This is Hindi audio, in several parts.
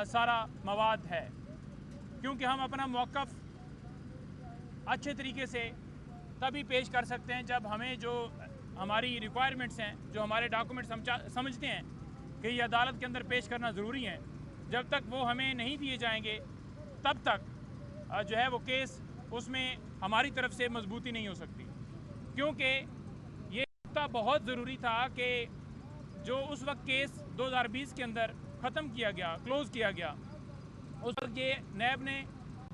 सारा मवाद है, क्योंकि हम अपना मौक़िफ़ अच्छे तरीके से तभी पेश कर सकते हैं जब हमें जो हमारी रिक्वायरमेंट्स हैं, जो हमारे डॉक्यूमेंट्स हम समझते हैं कि ये अदालत के अंदर पेश करना ज़रूरी है, जब तक वो हमें नहीं दिए जाएंगे तब तक जो है वो केस उसमें हमारी तरफ से मजबूती नहीं हो सकती। क्योंकि ये बहुत ज़रूरी था कि जो उस वक्त केस 2020 के अंदर ख़त्म किया गया, क्लोज़ किया गया, उस वक्त ये नैब ने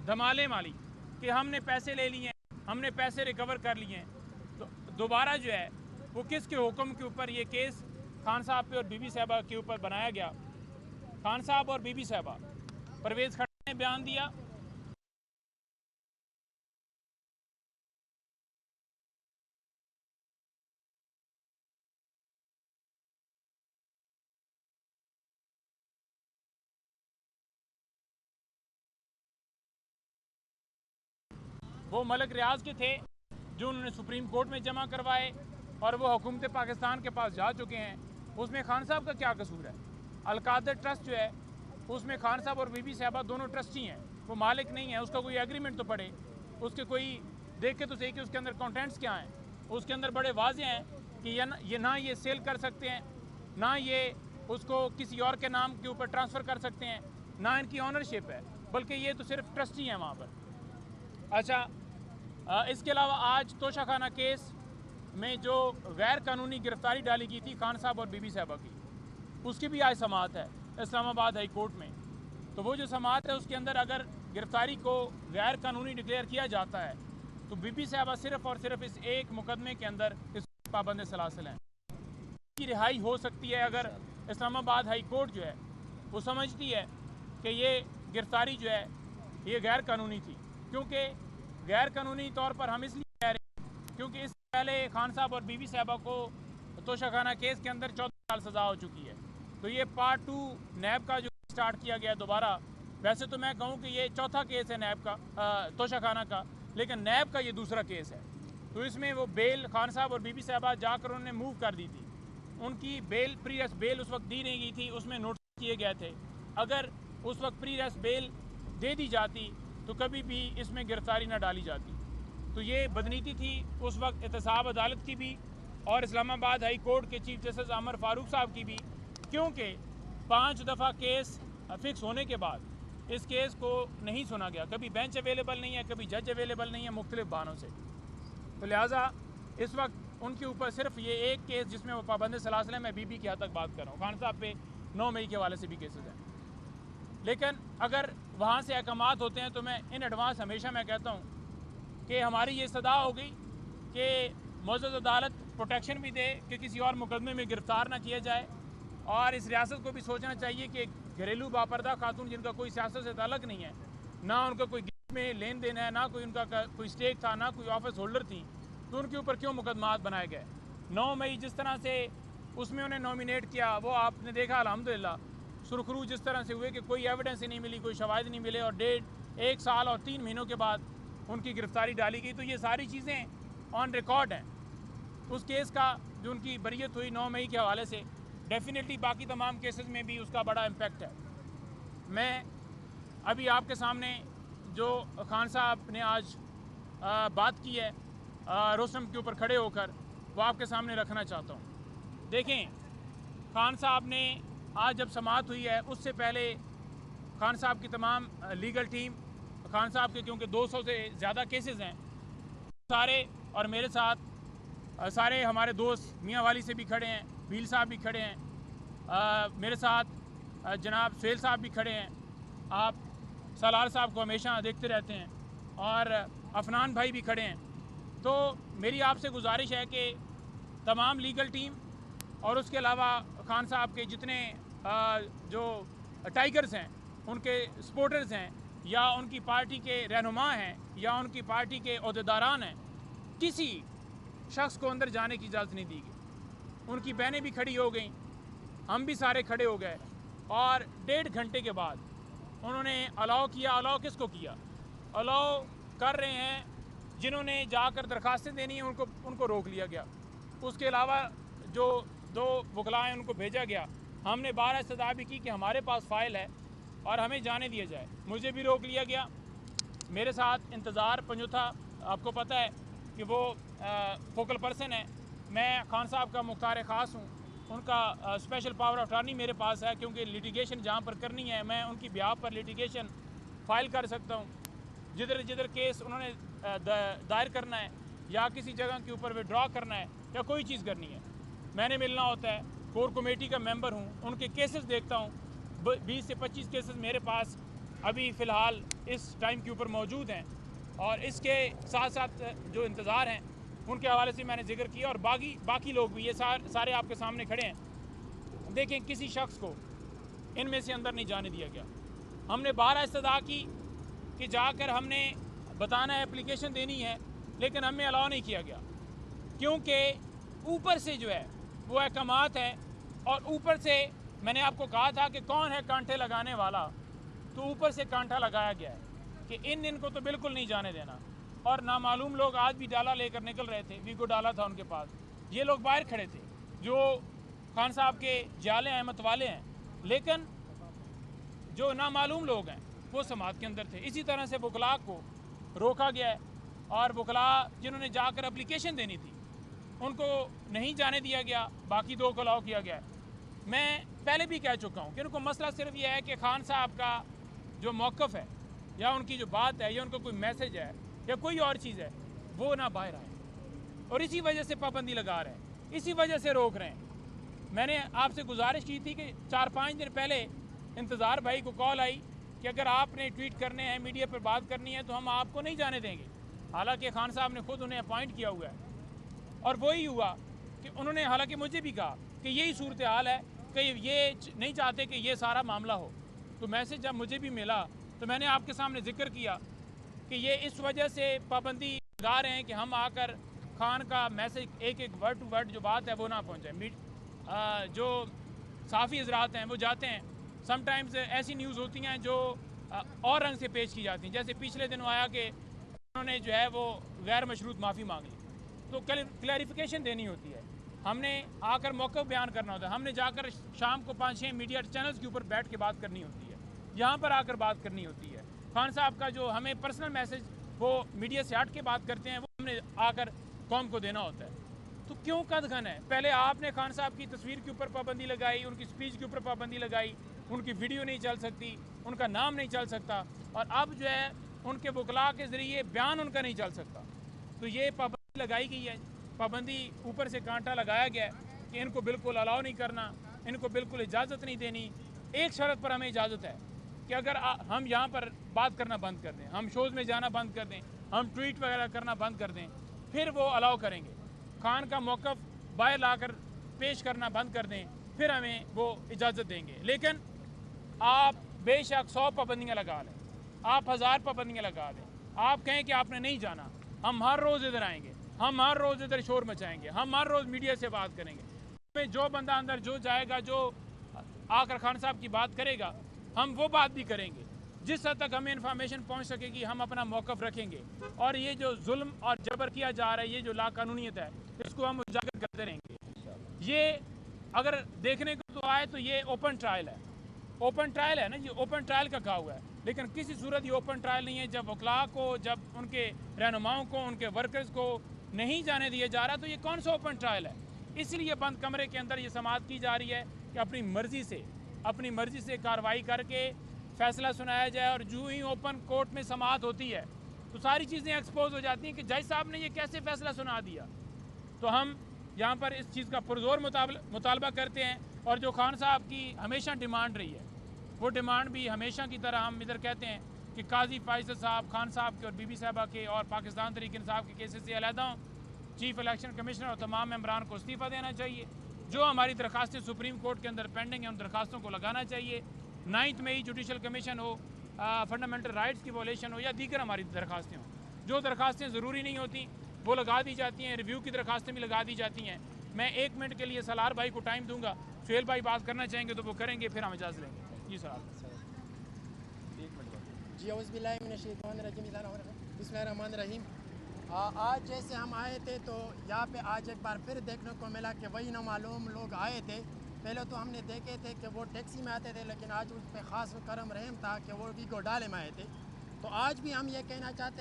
धमाले मारी कि हमने पैसे ले लिए, हमने पैसे रिकवर कर लिए हैं। तो दोबारा जो है वो किसके हुक्म के ऊपर ये केस खान साहब पे और बीबी साहबा के ऊपर बनाया गया। खान साहब और बीबी साहबा, परवेज़ खट्टर ने बयान दिया, वो मलिक रियाज के थे जो उन्होंने सुप्रीम कोर्ट में जमा करवाए और वो हुकूमत पाकिस्तान के पास जा चुके हैं। उसमें खान साहब का क्या कसूर है? अलकादर ट्रस्ट जो है उसमें खान साहब और बीबी साहबा दोनों ट्रस्टी हैं, वो मालिक नहीं है। उसका कोई एग्रीमेंट तो पड़े, उसके कोई देख के तो सही कि उसके अंदर कंटेंट्स क्या हैं। उसके अंदर बड़े वाजे हैं कि ये ना ये सेल कर सकते हैं, ना ये उसको किसी और के नाम के ऊपर ट्रांसफ़र कर सकते हैं, ना इनकी ऑनरशिप है, बल्कि ये तो सिर्फ ट्रस्टी हैं वहाँ पर। अच्छा, इसके अलावा आज तोशाखाना केस में जो गैर कानूनी गिरफ्तारी डाली गई थी खान साहब और बीबी साहबा की, उसकी भी आज समाअत है इस्लामाबाद हाई कोर्ट में। तो वो जो समाअत है उसके अंदर अगर गिरफ्तारी को गैर कानूनी डिक्लेयर किया जाता है तो बीबी साहबा सिर्फ़ और सिर्फ इस एक मुकदमे के अंदर इस पाबंद सलासिल हैं। की रिहाई हो सकती है अगर इस्लामाबाद हाई कोर्ट जो है वो समझती है कि ये गिरफ्तारी जो है ये गैर कानूनी थी। क्योंकि गैर कानूनी तौर पर हम इसलिए कह रहे हैं क्योंकि इससे पहले खान साहब और बीबी साहबा को तोशाखाना केस के अंदर 14 साल सज़ा हो चुकी है। तो ये पार्ट 2 नैब का जो स्टार्ट किया गया दोबारा, वैसे तो मैं कहूँ कि ये चौथा केस है नैब का, तोशाखाना का, लेकिन नैब का ये दूसरा केस है। तो इसमें वो बेल खान साहब और बीबी साहबा जाकर उन्होंने मूव कर दी थी, उनकी बेल प्रीरेस बेल उस वक्त दी नहीं गई थी, उसमें नोटिस किए गए थे। अगर उस वक्त प्रीरेस बेल दे दी जाती तो कभी भी इसमें गिरफ्तारी ना डाली जाती। तो ये बदनीति थी उस वक्त एहतसाब अदालत की भी और इस्लामाबाद हाई कोर्ट के चीफ जस्टिस आमर फारूक साहब की भी, क्योंकि 5 दफ़ा केस फिक्स होने के बाद इस केस को नहीं सुना गया। कभी बेंच अवेलेबल नहीं है, कभी जज अवेलेबल नहीं है, मुख्तलिफ बहानों से। तो लिहाजा इस वक्त उनके ऊपर सिर्फ ये एक केस जिसमें वो पाबंद सलासिल है, मैं बीबी की हद तक बात कर रहा हूँ, खान साहब पे 9 मई के हवाले से भी केसेस हैं। लेकिन अगर वहाँ से अहकामात होते हैं तो मैं इन एडवांस हमेशा मैं कहता हूँ कि हमारी ये सदा हो गई कि मौजूद अदालत प्रोटेक्शन भी दे कि किसी और मुकदमे में गिरफ़्तार ना किया जाए। और इस रियासत को भी सोचना चाहिए कि घरेलू बापर्दा खातून जिनका कोई सियासत से ताल्लुक़ नहीं है, ना उनका कोई में लेन देन है, ना कोई उनका कोई स्टेक था, ना कोई ऑफिस होल्डर थी, तो उनके ऊपर क्यों मुकदमात बनाए गए? 9 मई जिस तरह से उसमें उन्हें नॉमिनेट किया वो आपने देखा, अल्हम्दुलिल्लाह सुरखरू जिस तरह से हुए कि कोई एविडेंस ही नहीं मिली, कोई शवाहिद नहीं मिले और 1.5 साल और 3 महीनों के बाद उनकी गिरफ्तारी डाली गई। तो ये सारी चीज़ें ऑन रिकॉर्ड हैं। उस केस का जो उनकी बरीयत हुई 9 मई के हवाले से, डेफिनेटली बाकी तमाम केसेस में भी उसका बड़ा इम्पेक्ट है। मैं अभी आपके सामने जो खान साहब ने आज बात की है रोस्टम के ऊपर खड़े होकर, वो आपके सामने रखना चाहता हूँ। देखें, खान साहब ने आज जब समाअत हुई है उससे पहले खान साहब की तमाम लीगल टीम, खान साहब के क्योंकि 200 से ज़्यादा केसेस हैं सारे, और मेरे साथ सारे हमारे दोस्त मियाँ वाली से भी खड़े हैं, भील साहब भी खड़े हैं, मेरे साथ जनाब सुहेल साहब भी खड़े हैं, आप सलार साहब को हमेशा देखते रहते हैं, और अफनान भाई भी खड़े हैं। तो मेरी आपसे गुजारिश है कि तमाम लीगल टीम और उसके अलावा खान साहब के जितने जो टाइगर्स हैं, उनके सपोर्टर्स हैं, या उनकी पार्टी के रहनुमा हैं, या उनकी पार्टी के अहदेदारान हैं, किसी शख्स को अंदर जाने की इजाज़त नहीं दी गई। उनकी बहनें भी खड़ी हो गई, हम भी सारे खड़े हो गए, और 1.5 घंटे के बाद उन्होंने अलाउ किया। अलाउ किसको किया? अलाउ कर रहे हैं जिन्होंने जाकर दरखास्तें देनी है, उनको रोक लिया गया। उसके अलावा जो 2 वकला हैं उनको भेजा गया। हमने 12 इस्तदा भी की कि हमारे पास फ़ाइल है, और हमें जाने दिया जाए। मुझे भी रोक लिया गया। मेरे साथ इंतज़ार पंजुथा, आपको पता है कि वो फोकल पर्सन है। मैं खान साहब का मुख्तार ख़ास हूँ, उनका स्पेशल पावर ऑफ अटॉर्नी मेरे पास है, क्योंकि लिटिगेशन जहाँ पर करनी है मैं उनकी बिहाफ पर लिटिगेशन फ़ाइल कर सकता हूँ। जिधर जिधर केस उन्होंने दायर करना है या किसी जगह के फ़र विड्रॉ करना है या कोई चीज़ करनी है, मैंने मिलना होता है। कोर कमेटी का मेंबर हूँ, उनके केसेस देखता हूँ। 20 से 25 केसेस मेरे पास अभी फ़िलहाल इस टाइम के ऊपर मौजूद हैं, और इसके साथ साथ जो इंतज़ार हैं उनके हवाले से मैंने जिक्र किया। और बाकी लोग भी, ये सारे आपके सामने खड़े हैं। देखें, किसी शख्स को इनमें से अंदर नहीं जाने दिया गया। हमने 12 इस्तदा की कि जाकर हमने बताना है, एप्लीकेशन देनी है, लेकिन हमें अलाउ नहीं किया गया, क्योंकि ऊपर से जो है वो अहकामात हैं। और ऊपर से मैंने आपको कहा था कि कौन है कांटे लगाने वाला, तो ऊपर से कांटा लगाया गया है कि इनको तो बिल्कुल नहीं जाने देना। और नामालूम लोग आज भी डाला लेकर निकल रहे थे, वीगो डाला था उनके पास। ये लोग बाहर खड़े थे जो खान साहब के जाले हैं, मतवाले हैं, लेकिन जो नामालूम लोग हैं वो समात के अंदर थे। इसी तरह से वकला को रोका गया है, और वकला जिन्होंने जाकर एप्लीकेशन देनी थी उनको नहीं जाने दिया गया, बाकी 2 को अलाउ किया गया है। मैं पहले भी कह चुका हूँ कि उनको मसला सिर्फ ये है कि खान साहब का जो मौक़िफ़ है या उनकी जो बात है या उनका कोई मैसेज है या कोई और चीज़ है वो ना बाहर आए, और इसी वजह से पाबंदी लगा रहे हैं, इसी वजह से रोक रहे हैं। मैंने आपसे गुजारिश की थी कि 4-5 दिन पहले इंतज़ार भाई को कॉल आई कि अगर आपने ट्वीट करने हैं, मीडिया पर बात करनी है, तो हम आपको नहीं जाने देंगे। हालांकि खान साहब ने खुद उन्हें अपॉइंट किया हुआ है, और वही हुआ कि उन्होंने हालांकि मुझे भी कहा कि यही सूरत हाल है, कि ये नहीं चाहते कि ये सारा मामला हो। तो मैसेज जब मुझे भी मिला तो मैंने आपके सामने जिक्र किया कि ये इस वजह से पाबंदी लगा रहे हैं कि हम आकर खान का मैसेज एक वर्ड टू वर्ड जो बात है वो ना पहुँचाए। जो साफ़ी हजरात हैं वो जाते हैं, समटाइम्स ऐसी न्यूज़ होती हैं जो और रंग से पेश की जाती हैं। जैसे पिछले दिनों आया कि उन्होंने जो है वो गैर मशरूत माफ़ी मांग ली, तो क्लैरिफिकेशन देनी होती है। हमने आकर मौक़िफ़ बयान करना होता है। हमने जाकर शाम को 5-6 मीडिया चैनल्स के ऊपर बैठ के बात करनी होती है, यहाँ पर आकर बात करनी होती है। खान साहब का जो हमें पर्सनल मैसेज वो मीडिया से हट के बात करते हैं, वो हमने आकर कौम को देना होता है। तो क्यों कदघन है? पहले आपने खान साहब की तस्वीर के ऊपर पाबंदी लगाई, उनकी स्पीच के ऊपर पाबंदी लगाई, उनकी वीडियो नहीं चल सकती, उनका नाम नहीं चल सकता, और अब जो है उनके वकला के ज़रिए बयान उनका नहीं चल सकता। तो ये पाबंदी लगाई गई है, पाबंदी ऊपर से कांटा लगाया गया है कि इनको बिल्कुल अलाउ नहीं करना, इनको बिल्कुल इजाज़त नहीं देनी। एक शर्त पर हमें इजाज़त है कि अगर हम यहाँ पर बात करना बंद कर दें, हम शोज़ में जाना बंद कर दें, हम ट्वीट वगैरह करना बंद कर दें, फिर वो अलाउ करेंगे। खान का मौक़िफ़ बाहर लाकर पेश करना बंद कर दें, फिर हमें वो इजाज़त देंगे। लेकिन आप बेशक 100 पाबंदियाँ लगा लें, आप 1000 पाबंदियाँ लगा दें, आप कहें कि आपने नहीं जाना, हम हर रोज़ इधर आएंगे, हम हर रोज़ इधर शोर मचाएंगे, हम हर रोज़ मीडिया से बात करेंगे। में जो बंदा अंदर जो जाएगा, जो आकर खान साहब की बात करेगा, हम वो बात भी करेंगे। जिस हद तक हमें इन्फॉर्मेशन पहुंच सकेगी हम अपना मौक़िफ़ रखेंगे। और ये जो जुल्म और जबर किया जा रहा है, ये जो लाकानूनियत है, इसको हम उजागर करते रहेंगे। ये अगर देखने को तो आए तो ये ओपन ट्रायल है, ओपन ट्रायल है ना, ये ओपन ट्रायल का कहा हुआ है। लेकिन किसी सूरत ये ओपन ट्रायल नहीं है। जब वकला को, जब उनके रहनुमाओं को, उनके वर्कर्स को नहीं जाने दिया जा रहा, तो ये कौन सा ओपन ट्रायल है? इसलिए बंद कमरे के अंदर ये समाअत की जा रही है कि अपनी मर्ज़ी से कार्रवाई करके फ़ैसला सुनाया जाए। और जो ही ओपन कोर्ट में समाअत होती है तो सारी चीज़ें एक्सपोज हो जाती हैं कि जज साहब ने ये कैसे फ़ैसला सुना दिया। तो हम यहाँ पर इस चीज़ का पुरज़ोर मुतालबा करते हैं। और जो खान साहब की हमेशा डिमांड रही है, वो डिमांड भी हमेशा की तरह हम इधर कहते हैं कि काजी फ़ाइज़ साहब, खान साहब के और बीबी साहबा के और पाकिस्तान तहरीक इंसाफ के केसेस से अलहदा हों। चीफ इलेक्शन कमिश्नर और तमाम मेंबरान को इस्तीफ़ा देना चाहिए। जो हमारी दरखास्तें सुप्रीम कोर्ट के अंदर पेंडिंग हैं, उन दरखास्तों को लगाना चाहिए। 9 मई जुडिशल कमीशन हो, फंडामेंटल राइट्स की वॉलेशन हो या दीगर हमारी दरखास्तें हों। जो दरखास्तें ज़रूरी नहीं होती वो लगा दी जाती हैं, रिव्यू की दरखास्तें भी लगा दी जाती हैं। मैं 1 मिनट के लिए सलार भाई को टाइम दूँगा, सुहेल भाई बात करना चाहेंगे तो वो करेंगे, फिर हम इजाज़त लेंगे। जी सर, जी बिस्मिल्लाहिर्रहमानिर्रहीम। आज जैसे हम आए थे तो यहाँ पे आज एक बार फिर देखने को मिला कि वही नामालूम लोग आए थे पहले तो हमने देखे थे कि वो टैक्सी में आते थे, लेकिन आज उस पर ख़ास करम रहम था कि वो भी घोटाले में आए थे। तो आज भी हम ये कहना चाहते हैं